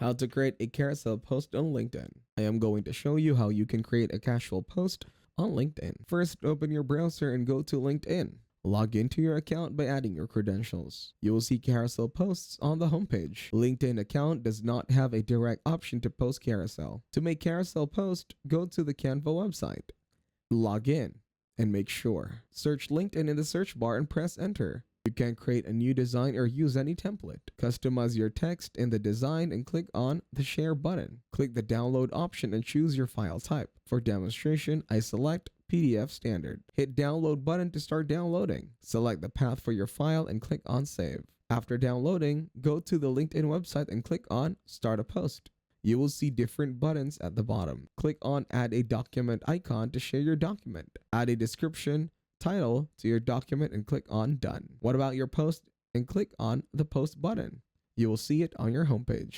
How to create a carousel post on LinkedIn. I am going to show you how you can create a casual post on LinkedIn. First, open your browser and go to LinkedIn. Log into your account by adding your credentials. You will see carousel posts on the homepage. LinkedIn account does not have a direct option to post carousel. To make carousel post, go to the Canva website. Log in and make sure. Search LinkedIn in the search bar and press enter. You can create a new design or use any template. Customize your text in the design and click on the share button. Click the download option and choose your file type. For demonstration, I select PDF standard. Hit download button to start downloading. Select the path for your file and click on save. After downloading, go to the LinkedIn website and click on start a post. You will see different buttons at the bottom. Click on add a document icon to share your document. Add a description, title to your document and click on done. What about your post? And click on the post button. You will see it on your homepage.